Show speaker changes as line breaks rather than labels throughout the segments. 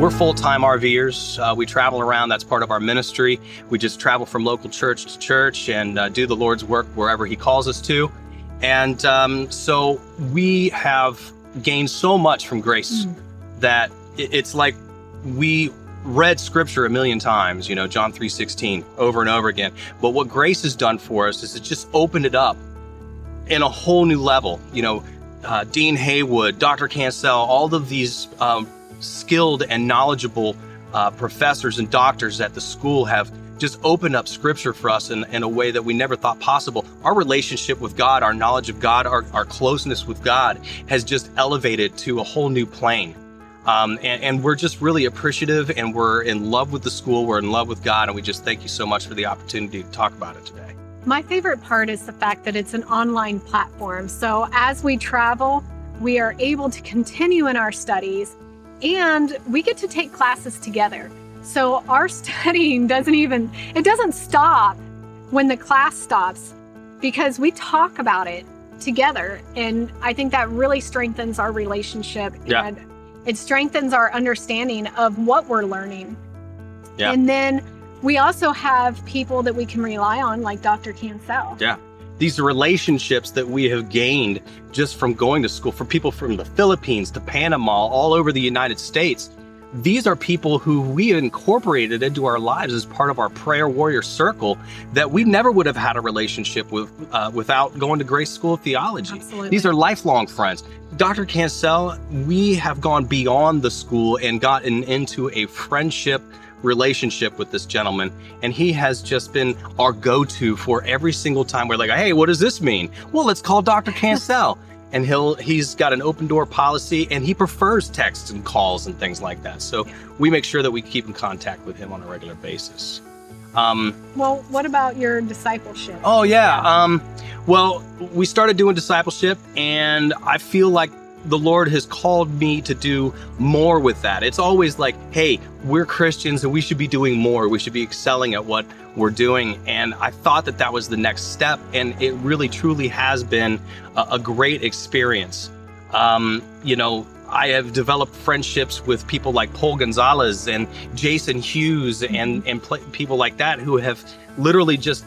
We're full-time RVers. We travel around. That's part of our ministry. We just travel from local church to church and do the Lord's work wherever he calls us to. And so we have gained so much from grace that it's like we read scripture a million times, John 3:16 over and over again. But what grace has done for us is it just opened it up in a whole new level. Dean Haywood, Dr. Cancel, all of these skilled and knowledgeable professors and doctors at the school have just opened up scripture for us in a way that we never thought possible. Our relationship with God, our knowledge of God, our closeness with God has just elevated to a whole new plane. And we're just really appreciative, and we're in love with the school, we're in love with God, and we just thank you so much for the opportunity to talk about it today.
My favorite part is the fact that it's an online platform. So as we travel, we are able to continue in our studies, and we get to take classes together. So our studying doesn't stop when the class stops, because we talk about it together. And I think that really strengthens our relationship.
Yeah.
And it strengthens our understanding of what we're learning.
Yeah.
And then we also have people that we can rely on, like Dr. Cancel.
Yeah. These relationships that we have gained just from going to school, for people from the Philippines to Panama, all over the United States. These are people who we incorporated into our lives as part of our prayer warrior circle that we never would have had a relationship with without going to Grace School of Theology.
Absolutely.
These are lifelong friends. Dr. Cancel, we have gone beyond the school and gotten into a friendship relationship with this gentleman, and he has just been our go-to for every single time we're like, hey, what does this mean? Well, let's call Dr. Cancel. And he's got an open door policy, and he prefers texts and calls and things like that. So we make sure that we keep in contact with him on a regular basis.
Well, what about your discipleship?
Oh, yeah. Well, we started doing discipleship, and I feel like the Lord has called me to do more with that. It's always like, hey, we're Christians and we should be doing more. We should be excelling at what we're doing. And I thought that was the next step. And it really, truly has been a great experience. I have developed friendships with people like Paul Gonzalez and Jason Hughes and people like that who have literally just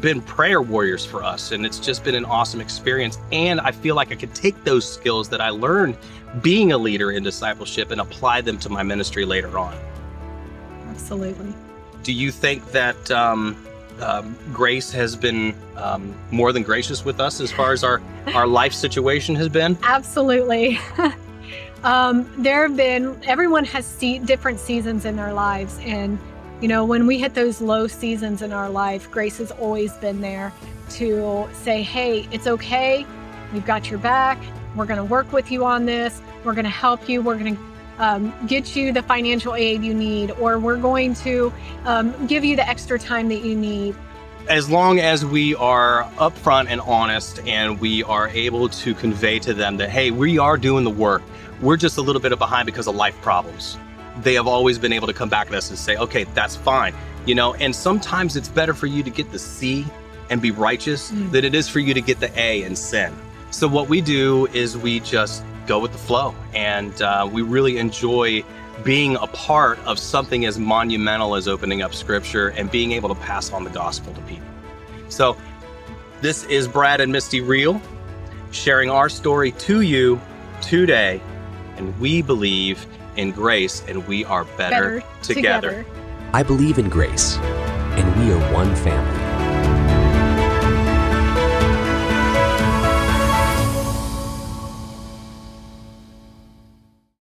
been prayer warriors for us. And it's just been an awesome experience. And I feel like I could take those skills that I learned being a leader in discipleship and apply them to my ministry later on.
Absolutely.
Do you think that grace has been more than gracious with us as far as our life situation has been?
Absolutely. Everyone has different seasons in their lives. And, when we hit those low seasons in our life, grace has always been there to say, hey, it's okay. We've got your back. We're going to work with you on this. We're going to help you. We're going to get you the financial aid you need, or we're going to give you the extra time that you need.
As long as we are upfront and honest, and we are able to convey to them that, hey, we are doing the work. We're just a little bit behind because of life problems. They have always been able to come back at us and say, okay, that's fine. And sometimes it's better for you to get the C and be righteous than it is for you to get the A and sin. So what we do is we just go with the flow, and we really enjoy being a part of something as monumental as opening up scripture and being able to pass on the gospel to people. So this is Brad and Misty Rehl sharing our story to you today, and we believe in grace, and we are better together.
I believe in grace, and we are one family.